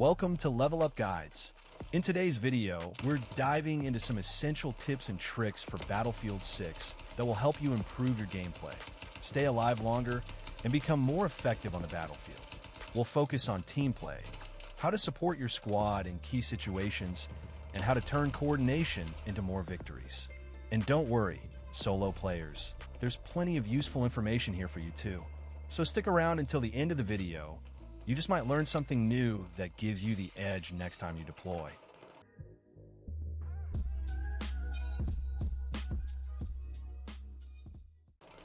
Welcome to LevelUp Guides. In today's video, we're diving into some essential tips and tricks for Battlefield 6 that will help you improve your gameplay, stay alive longer, and become more effective on the battlefield. We'll focus on team play, how to support your squad in key situations, and how to turn coordination into more victories. And don't worry, solo players, there's plenty of useful information here for you too. So stick around until the end of the video. You just might learn something new that gives you the edge next time you deploy.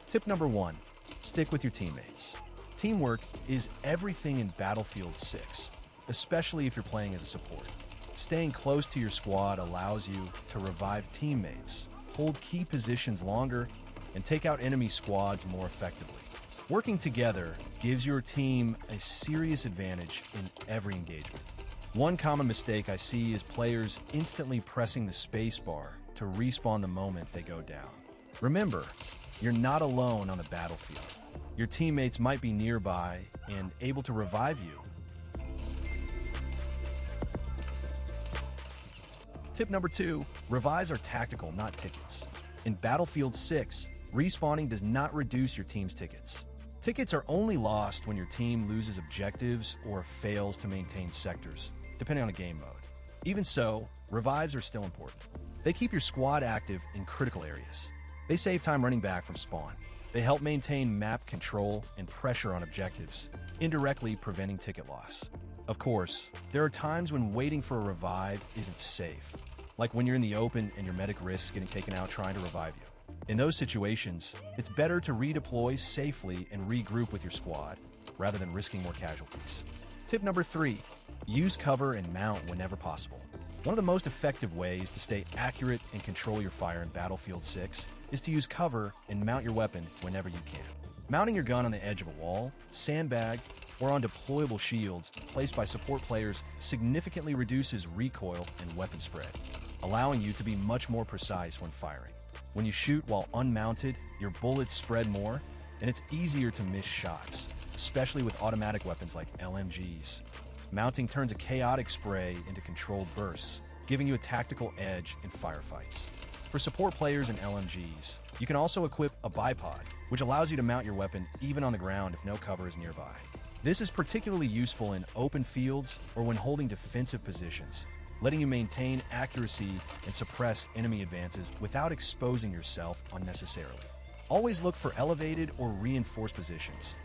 Tip number 1, stick with your teammates. Teamwork is everything in Battlefield 6, especially if you're playing as a support. Staying close to your squad allows you to revive teammates, hold key positions longer, and take out enemy squads more effectively. Working together gives your team a serious advantage in every engagement. One common mistake I see is players instantly pressing the spacebar to respawn the moment they go down. Remember, you're not alone on the battlefield. Your teammates might be nearby and able to revive you. Tip number 2, revives are tactical, not tickets. In Battlefield 6, respawning does not reduce your team's tickets. Tickets are only lost when your team loses objectives or fails to maintain sectors, depending on the game mode. Even so, revives are still important. They keep your squad active in critical areas. They save time running back from spawn. They help maintain map control and pressure on objectives, indirectly preventing ticket loss. Of course, there are times when waiting for a revive isn't safe, like when you're in the open and your medic risks getting taken out trying to revive you. In those situations, it's better to redeploy safely and regroup with your squad, rather than risking more casualties. Tip number 3, use cover and mount whenever possible. One of the most effective ways to stay accurate and control your fire in Battlefield 6 is to use cover and mount your weapon whenever you can. Mounting your gun on the edge of a wall, sandbag, or on deployable shields placed by support players significantly reduces recoil and weapon spread, allowing you to be much more precise when firing. When you shoot while unmounted, your bullets spread more, and it's easier to miss shots, especially with automatic weapons like LMGs. Mounting turns a chaotic spray into controlled bursts, giving you a tactical edge in firefights. For support players and LMGs, you can also equip a bipod, which allows you to mount your weapon even on the ground if no cover is nearby. This is particularly useful in open fields or when holding defensive positions, letting you maintain accuracy and suppress enemy advances without exposing yourself unnecessarily. Always look for elevated or reinforced positions.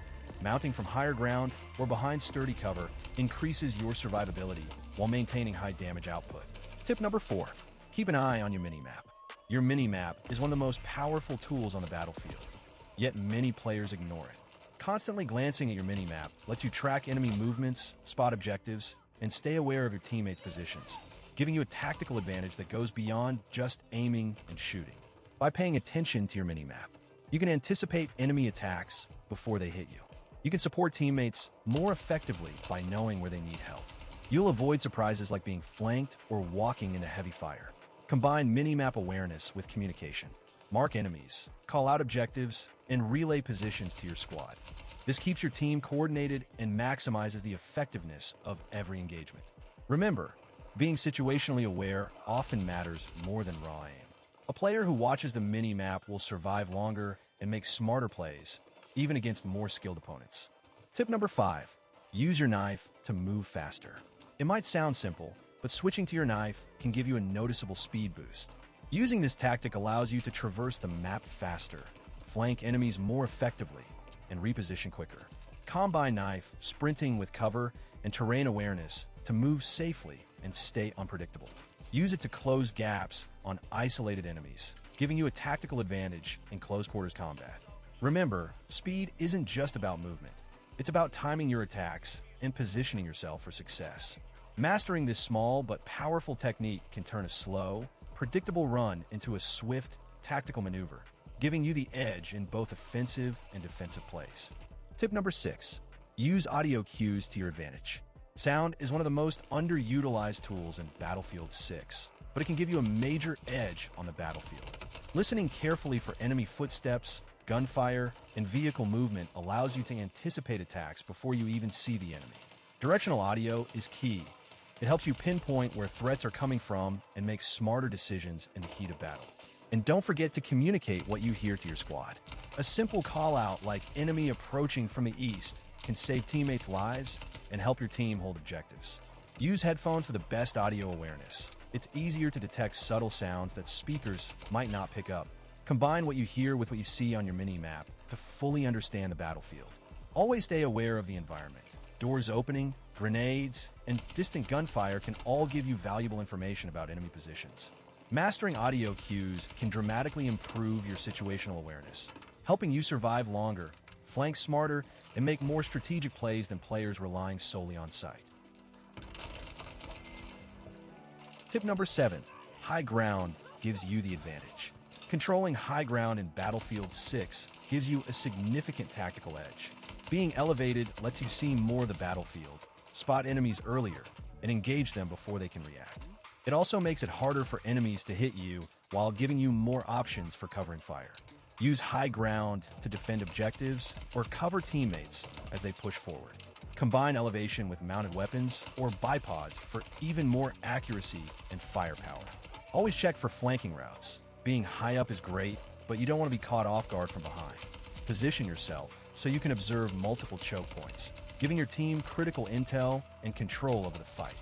Mounting from higher ground or behind sturdy cover increases your survivability while maintaining high damage output. Tip number 4, keep an eye on your minimap. Your minimap is one of the most powerful tools on the battlefield, yet many players ignore it. Constantly glancing at your minimap lets you track enemy movements, spot objectives, and stay aware of your teammates' positions, giving you a tactical advantage that goes beyond just aiming and shooting. By paying attention to your minimap, you can anticipate enemy attacks before they hit you. You can support teammates more effectively by knowing where they need help. You'll avoid surprises like being flanked or walking into heavy fire. Combine minimap awareness with communication. Mark enemies, call out objectives, and relay positions to your squad. This keeps your team coordinated and maximizes the effectiveness of every engagement. Remember, being situationally aware often matters more than raw aim. A player who watches the mini-map will survive longer and make smarter plays, even against more skilled opponents. Tip number 5, use your knife to move faster. It might sound simple, but switching to your knife can give you a noticeable speed boost. Using this tactic allows you to traverse the map faster, flank enemies more effectively, and reposition quicker. Combine knife, sprinting with cover, and terrain awareness to move safely and stay unpredictable. Use it to close gaps on isolated enemies, giving you a tactical advantage in close quarters combat. Remember, speed isn't just about movement. It's about timing your attacks and positioning yourself for success. Mastering this small but powerful technique can turn a slow, predictable run into a swift, tactical maneuver, giving you the edge in both offensive and defensive plays. Tip number 6, use audio cues to your advantage. Sound is one of the most underutilized tools in Battlefield 6, but it can give you a major edge on the battlefield. Listening carefully for enemy footsteps, gunfire, and vehicle movement allows you to anticipate attacks before you even see the enemy. Directional audio is key It helps you pinpoint where threats are coming from and make smarter decisions in the heat of battle. And don't forget to communicate what you hear to your squad. A simple call-out like enemy approaching from the east can save teammates' lives and help your team hold objectives. Use headphones for the best audio awareness. It's easier to detect subtle sounds that speakers might not pick up. Combine what you hear with what you see on your mini-map to fully understand the battlefield. Always stay aware of the environment. Doors opening, grenades, and distant gunfire can all give you valuable information about enemy positions. Mastering audio cues can dramatically improve your situational awareness, helping you survive longer, flank smarter, and make more strategic plays than players relying solely on sight. Tip number 7. High ground gives you the advantage. Controlling high ground in Battlefield 6 gives you a significant tactical edge. Being elevated lets you see more of the battlefield, spot enemies earlier, and engage them before they can react. It also makes it harder for enemies to hit you while giving you more options for covering fire. Use high ground to defend objectives or cover teammates as they push forward. Combine elevation with mounted weapons or bipods for even more accuracy and firepower. Always check for flanking routes. Being high up is great, but you don't want to be caught off guard from behind. Position yourself so you can observe multiple choke points, giving your team critical intel and control over the fight.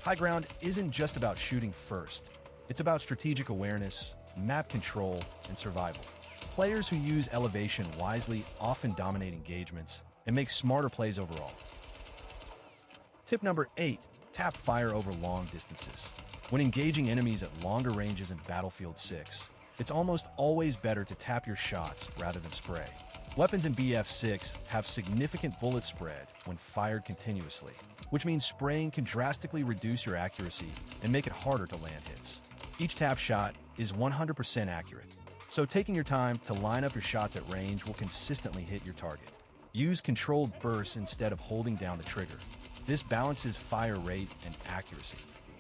High ground isn't just about shooting first. It's about strategic awareness, map control, and survival. Players who use elevation wisely often dominate engagements and make smarter plays overall. Tip number 8. Tap fire over long distances. When engaging enemies at longer ranges in Battlefield 6, it's almost always better to tap your shots rather than spray. Weapons in BF6 have significant bullet spread when fired continuously, which means spraying can drastically reduce your accuracy and make it harder to land hits. Each tap shot is 100% accurate, so taking your time to line up your shots at range will consistently hit your target. Use controlled bursts instead of holding down the trigger. This balances fire rate and accuracy.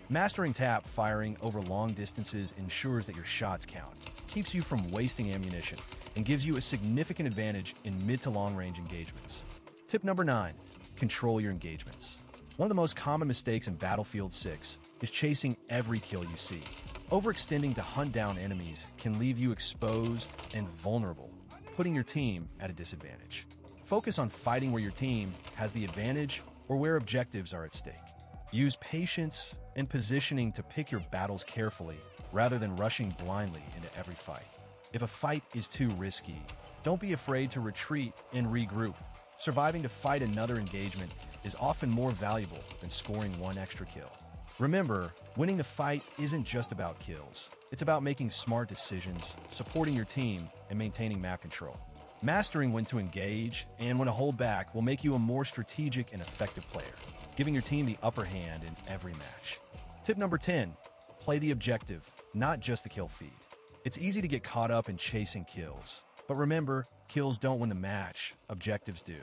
Mastering tap firing over long distances ensures that your shots count, keeps you from wasting ammunition, and gives you a significant advantage in mid to long range engagements. Tip number 9. Control your engagements. One of the most common mistakes in Battlefield 6 is chasing every kill you see. Overextending to hunt down enemies can leave you exposed and vulnerable, putting your team at a disadvantage. Focus on fighting where your team has the advantage or where objectives are at stake. Use patience and positioning to pick your battles carefully rather than rushing blindly into every fight. If a fight is too risky, don't be afraid to retreat and regroup. Surviving to fight another engagement is often more valuable than scoring one extra kill. Remember, winning the fight isn't just about kills. It's about making smart decisions, supporting your team, and maintaining map control. Mastering when to engage and when to hold back will make you a more strategic and effective player, giving your team the upper hand in every match. Tip number 10. Play the objective, not just the kill feed. It's easy to get caught up in chasing kills, but remember, kills don't win the match, objectives do.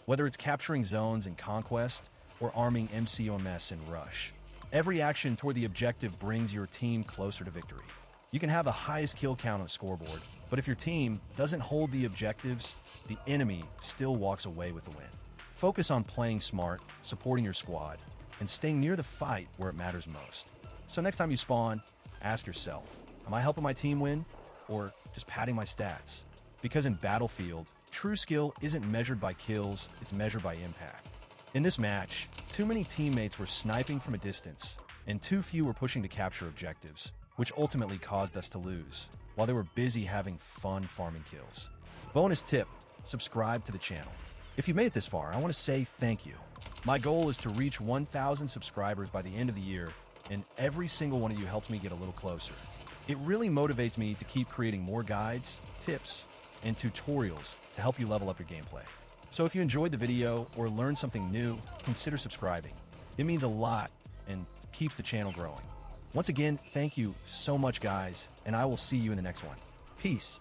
Whether it's capturing zones in Conquest or arming MCOMS in Rush, every action toward the objective brings your team closer to victory. You can have the highest kill count on the scoreboard, but if your team doesn't hold the objectives, the enemy still walks away with the win. Focus on playing smart, supporting your squad, and staying near the fight where it matters most. So next time you spawn, ask yourself, am I helping my team win or just padding my stats? Because in Battlefield, true skill isn't measured by kills, it's measured by impact. In this match, too many teammates were sniping from a distance, and too few were pushing to capture objectives, which ultimately caused us to lose, while they were busy having fun farming kills. Bonus tip, subscribe to the channel. If you made it this far, I want to say thank you. My goal is to reach 1,000 subscribers by the end of the year, and every single one of you helps me get a little closer. It really motivates me to keep creating more guides, tips, and tutorials to help you level up your gameplay. So if you enjoyed the video or learned something new, consider subscribing. It means a lot and keeps the channel growing. Once again, thank you so much, guys, and I will see you in the next one. Peace.